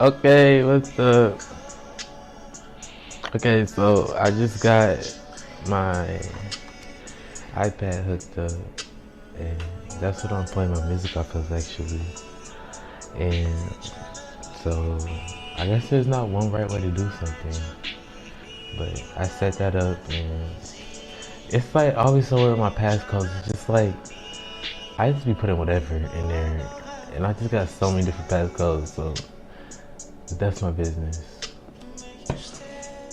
Okay, what's up? Okay, so I just got my iPad hooked up, and that's what I'm playing my music off of actually. And so I guess there's not one right way to do something, but I set that up, and it's like always so with my passcodes. It's just like I just be putting whatever in there, and I just got so many different passcodes, so that's my business.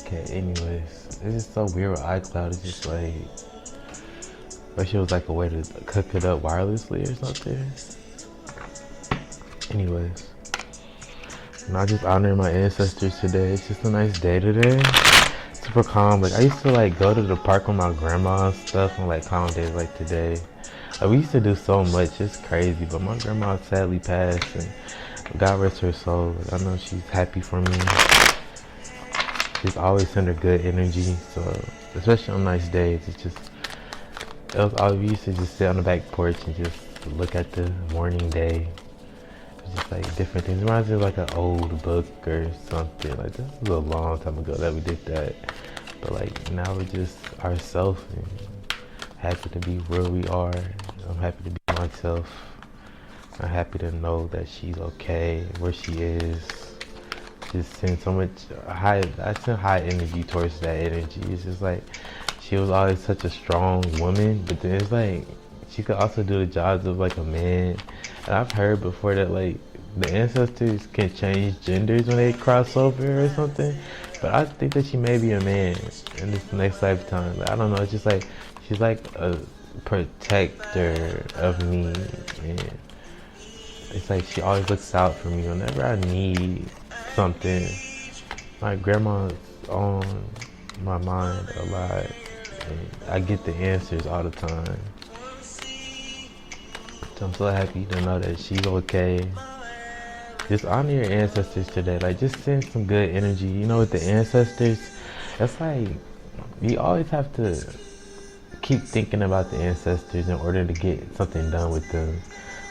Okay, anyways, it's just so weird with iCloud. It's just like, wish it was like a way to cook it up wirelessly or something. Anyways, and I just honor my ancestors today. It's just a nice day today. Super calm. Like I used to like go to the park with my grandma and stuff on like calm days like today. Like we used to do so much. It's crazy. But my grandma sadly passed, and God rest her soul. Like, I know she's happy for me. She's always send her good energy. So especially on nice days, it's just it was all we used to just sit on the back porch and just look at the morning day. It's just like different things. It reminds me of like an old book or something. Like this was a long time ago that we did that. But like now we're just ourselves and happy to be where we are. I'm happy to be myself. I'm happy to know that she's okay, where she is. Just send so much I send high energy towards that energy. It's just like she was always such a strong woman, but then it's like she could also do the jobs of like a man. And I've heard before that like the ancestors can change genders when they cross over or something. But I think that she may be a man in this next lifetime. Like, I don't know. It's just like she's like a protector of me, and it's like she always looks out for me whenever I need something. My grandma's on my mind a lot, and I get the answers all the time. So I'm so happy to know that she's okay. Just honor your ancestors today. Like, just send some good energy. You know, with the ancestors, it's like you always have to keep thinking about the ancestors in order to get something done with them.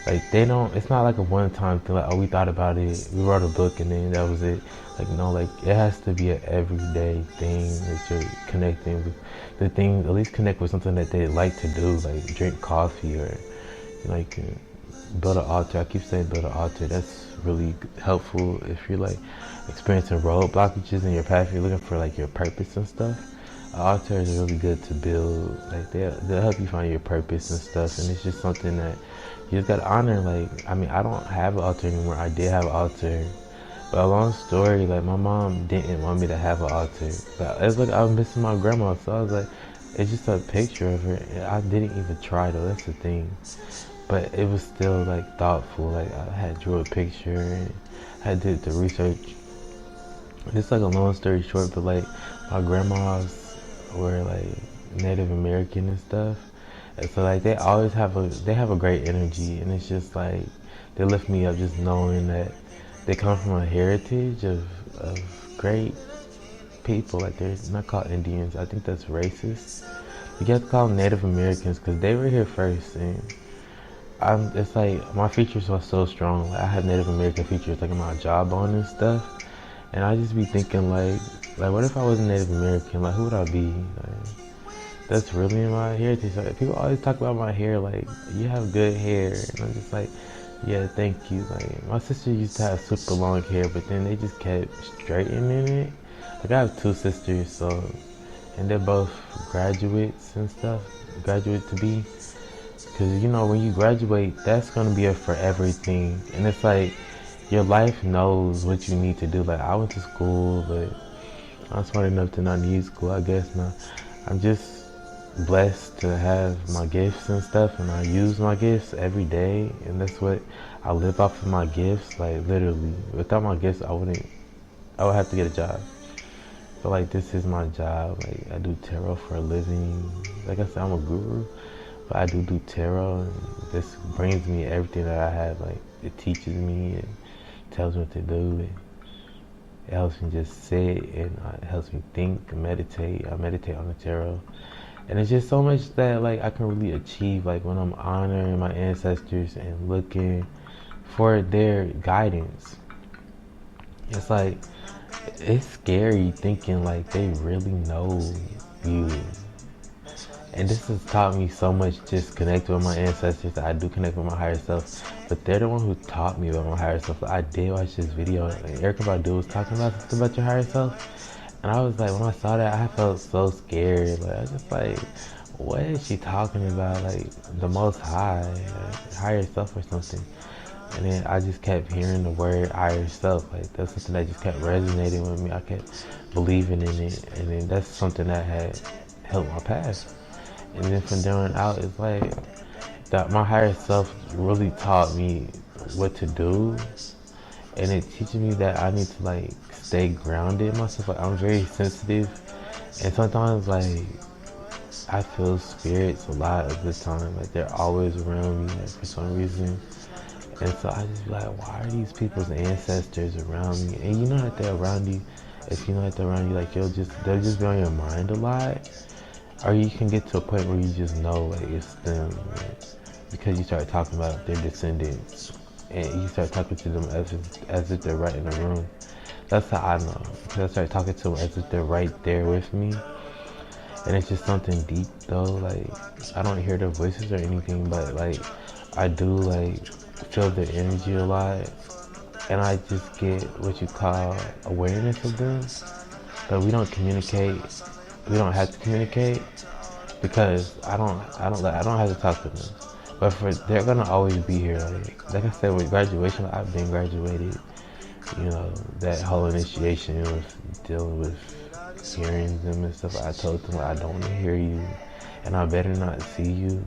Like they don't. It's not like a one-time thing. Like, oh, we thought about it, we wrote a book, and then that was it. Like no, like it has to be an everyday thing that you're connecting with. The thing, at least connect with something that they like to do, like drink coffee or like build an altar. I keep saying build an altar. That's really helpful if you're like experiencing road blockages in your path. If you're looking for like your purpose and stuff. An altar is really good to build. Like they'll help you find your purpose and stuff. And it's just something that you just gotta honor. Like I mean, I don't have an altar anymore. I did have an altar. But a long story, like my mom didn't want me to have an altar. But it's like I was missing my grandma, so I was like, it's just a picture of her. I didn't even try though, that's the thing. But it was still like thoughtful. Like I had drew a picture and I did the research. It's like a long story short, but like my grandmas were like Native American and stuff. And so like they have a great energy, and it's just like they lift me up just knowing that they come from a heritage of great people. Like they're not called Indians. I think that's racist. You have to call them Native Americans because they were here first, and it's like my features are so strong. Like I have Native American features like in my jawbone and stuff, and I just be thinking like what if I wasn't Native American? Like who would I be? Like, that's really my heritage. Like, people always talk about my hair, like you have good hair, and I'm just like, yeah, thank you. Like my sister used to have super long hair, but then they just kept straightening it. Like I have two sisters, so and they're both graduates and stuff, graduate to be. Because you know when you graduate, that's gonna be a forever thing, and it's like your life knows what you need to do. Like I went to school, but I'm smart enough to not need school. I guess now I'm just blessed to have my gifts and stuff, and I use my gifts every day, and that's what I live off of my gifts. Like literally, without my gifts, I would have to get a job. So like this is my job. Like I do tarot for a living. Like I said, I'm a guru, but I do tarot, and this brings me everything that I have. Like it teaches me and tells me what to do. It helps me just sit, and it helps me think and meditate. I meditate on the tarot. And it's just so much that like I can really achieve like when I'm honoring my ancestors and looking for their guidance. it's like, it's scary thinking like they really know you. And this has taught me so much, just connecting with my ancestors. I do connect with my higher self, but they're the one who taught me about my higher self. I did watch this video, and Erykah Badu was talking about something about your higher self, and I was like, when I saw that, I felt so scared. Like, I was just like, what is she talking about? Like, the Most High, like, higher self or something. And then I just kept hearing the word higher self. Like, that's something that just kept resonating with me. I kept believing in it, and then that's something that had helped my past. And then from there on out, it's like that my higher self really taught me what to do, and it teaches me that I need to like stay grounded in myself. Like, I'm very sensitive, and sometimes like I feel spirits a lot of the time. Like, they're always around me, like, for some reason. And so I just be like, why are these people's ancestors around me? And you know that they're around you. If you know that they're around you, like, they'll just be on your mind a lot. Or you can get to a point where you just know, like, it's them, like, because you start talking about their descendants, and you start talking to them as if they're right in the room. That's how I know, because I start talking to them as if they're right there with me, and it's just something deep though. Like, I don't hear their voices or anything, but like I do like feel their energy a lot, and I just get what you call awareness of them. But we don't communicate. We don't have to communicate because I don't have to talk to them. But they're gonna always be here. Like I said, with graduation, I've been graduated. You know, that whole initiation was dealing with hearing them and stuff. I told them, like, I don't want to hear you, and I better not see you.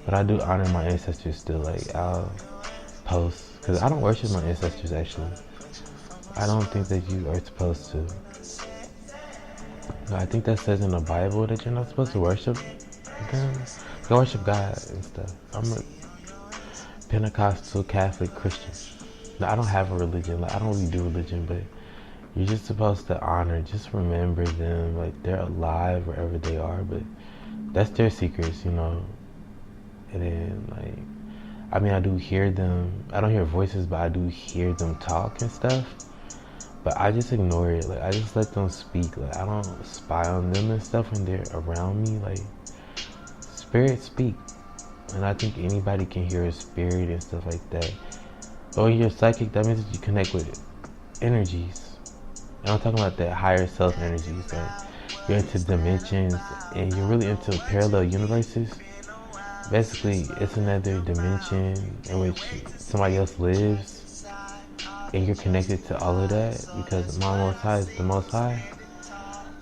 But I do honor my ancestors still. Like, I'll post, because I don't worship my ancestors actually. I don't think that you are supposed to. No, I think that says in the Bible that you're not supposed to worship them. Go worship God and stuff. I'm a Pentecostal Catholic Christian. No, I don't have a religion. Like, I don't really do religion, but you're just supposed to honor, just remember them. Like, they're alive wherever they are, but that's their secrets, you know. And then, like, I mean, I do hear them. I don't hear voices, but I do hear them talk and stuff. But I just ignore it. Like, I just let them speak. Like, I don't spy on them and stuff when they're around me. Like, spirits speak. And I think anybody can hear a spirit and stuff like that. But when you're psychic, that means that you connect with energies. And I'm talking about that higher self energies. Like, you're into dimensions and you're really into parallel universes. Basically, it's another dimension in which somebody else lives, and you're connected to all of that because my Most High is the Most High,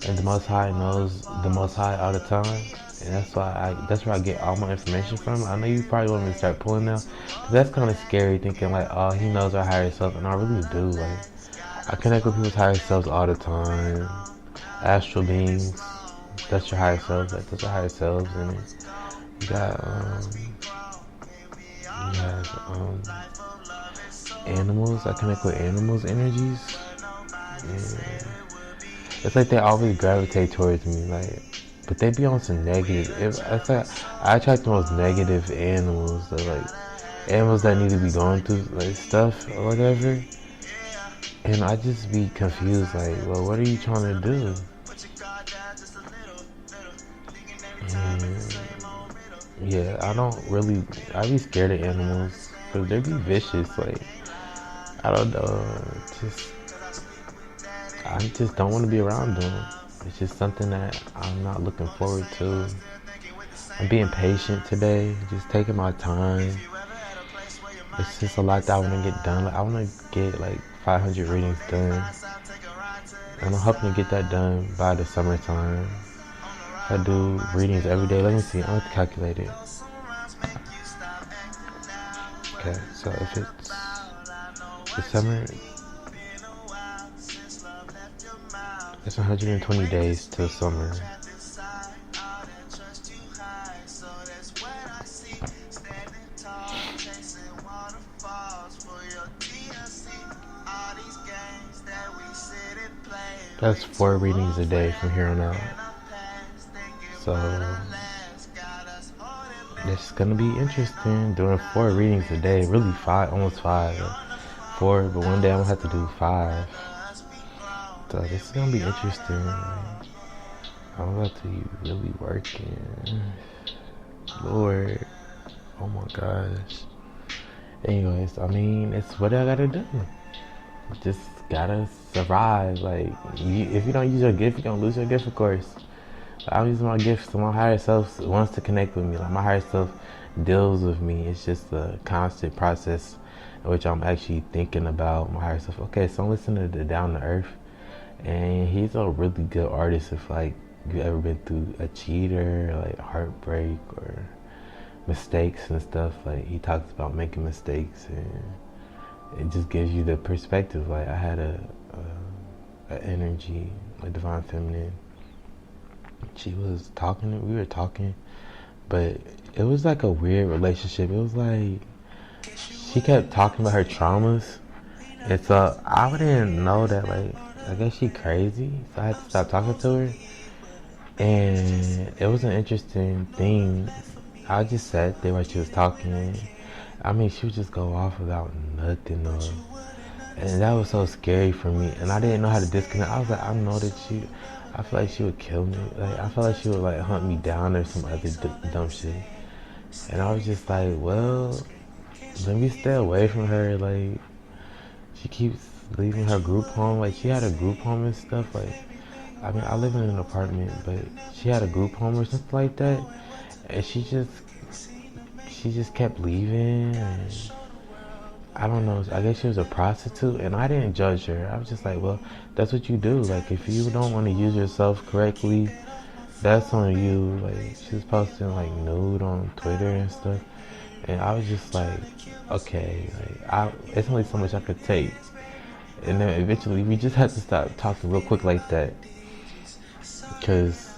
and the Most High knows the Most High all the time, and that's where I get all my information from. I know you probably want me to start pulling now, but that's kind of scary thinking like, oh, he knows our higher self, and I really do. Like, I connect with people's higher selves all the time. Astral beings, that's your higher self. Like, those are higher selves, and you got animals. I connect with animals' energies. Yeah. It's like they always gravitate towards me, like, but they be on some negative. It's like I attract the most negative animals, so like animals that need to be going through like stuff or whatever. And I just be confused, like, well, what are you trying to do? And yeah, I be scared of animals because they be vicious. Like, I don't know, I just don't want to be around them. It's just something that I'm not looking forward to. I'm being patient today, just taking my time. It's just a lot that I want to get done. Like, I want to get like 500 readings done. And I'm hoping to get that done by the summertime. I do readings every day. Let me see, I'm going to calculate it. Okay, so if it's the summer, it's 120 days till summer. That's 4 readings a day from here on out. So it's gonna be interesting doing 4 readings a day. Really 5, almost 5. 4, but one day I'm gonna have to do 5. So this is gonna be interesting. I'm about to be really working. Lord, oh my gosh. Anyways, I mean, it's what I gotta do. Just gotta survive. Like, if you don't use your gift, you're gonna lose your gift, of course. I'm using my gift, so my higher self wants to connect with me. Like, my higher self deals with me. It's just a constant process in which I'm actually thinking about my higher self. Okay, so I'm listening to Down to Earth, and he's a really good artist. If like you ever been through a cheater, like heartbreak or mistakes and stuff, like he talks about making mistakes, and it just gives you the perspective. Like I had a energy, a divine feminine. She was talking, we were talking, but it was like a weird relationship. It was like she kept talking about her traumas, and so I didn't know that, like, I guess she crazy, so I had to stop talking to her. And it was an interesting thing. I just sat there while she was talking. I mean, she would just go off about nothing, and that was so scary for me. And I didn't know how to disconnect. I was like, I know that I feel like she would kill me. Like, I feel like she would like hunt me down or some other dumb shit. And I was just like, well, let me stay away from her. Like, she keeps leaving her group home. Like, she had a group home and stuff. Like, I mean, I live in an apartment, but she had a group home or something like that. And she just kept leaving. And I don't know, I guess she was a prostitute, and I didn't judge her. I was just like, well, that's what you do. Like, if you don't want to use yourself correctly, that's on you. Like, she was posting like nude on Twitter and stuff, and I was just like, okay, like, it's only so much I could take. And then eventually we just had to stop talking real quick like that, because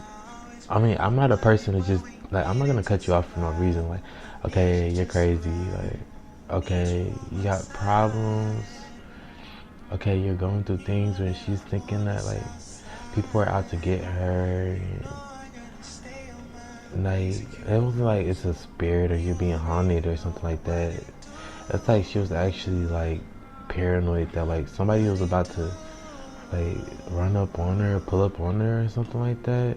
I mean, I'm not a person to just, like, I'm not gonna cut you off for no reason. Like, okay, you're crazy, like, okay, you got problems, okay, you're going through things where she's thinking that, like, people are out to get her, and like, it wasn't like it's a spirit or you're being haunted or something like that. It's like she was actually, like, paranoid that, like, somebody was about to, like, run up on her, pull up on her or something like that.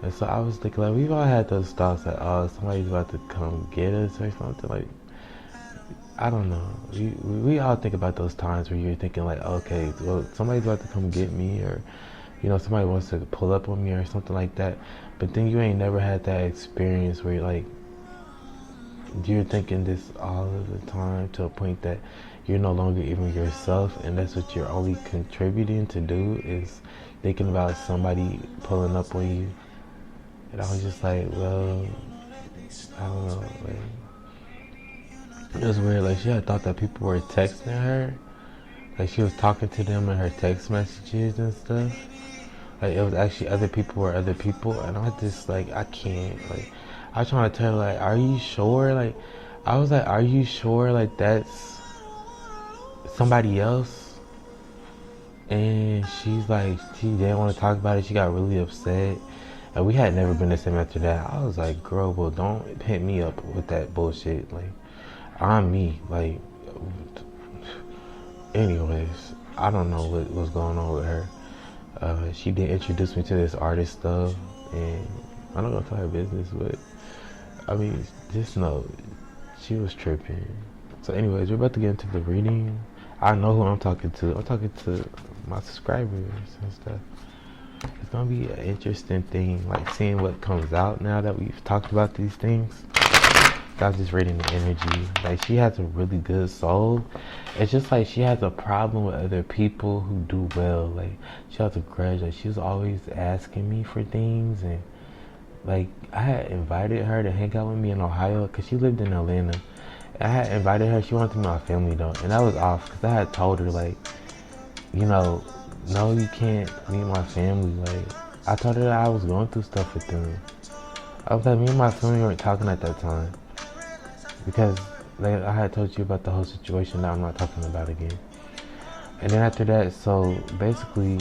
And so I was thinking, like, we've all had those thoughts that, oh, somebody's about to come get us or something. Like, I don't know. We all think about those times where you're thinking, like, okay, well, somebody's about to come get me, or, you know, somebody wants to pull up on me or something like that. But then you ain't never had that experience where you're thinking this all of the time to a point that you're no longer even yourself, and that's what you're only contributing to do is thinking about somebody pulling up on you. And I was just like, well, I don't know, like, it was weird. Like, she had thought that people were texting her, like she was talking to them in her text messages and stuff. Like, it was actually other people, and I just, like, I can't, like, I was trying to tell her, like, are you sure? Like, I was like, are you sure, like, that's somebody else? And she's like, she didn't want to talk about it. She got really upset, and we had never been the same after that. I was like, girl, well, don't hit me up with that bullshit. Like, I'm me. Like, anyways, I don't know what was going on with her. She did introduce me to this artist though, and I'm not gonna tell her business, but I mean, just know she was tripping. So anyways, we're about to get into the reading. I know who I'm talking to. I'm talking to my subscribers and stuff. It's gonna be an interesting thing, like seeing what comes out now that we've talked about these things. I was just reading the energy. Like, she has a really good soul. It's just like she has a problem with other people who do well. Like, she has a grudge. Like, she was always asking me for things, and like, I had invited her to hang out with me in Ohio because she lived in Atlanta. I had invited her. She wanted to meet my family though, and that was off because I had told her, like, you know, no, you can't meet my family. Like, I told her that I was going through stuff with them. I was like, me and my family weren't talking at that time. Because, like, I had told you about the whole situation that I'm not talking about again. And then after that, so basically,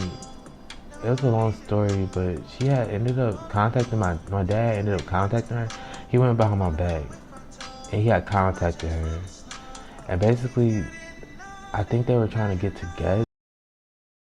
it was a long story, but she had ended up contacting my dad ended up contacting her. He went behind my back, and he had contacted her. And basically, I think they were trying to get together.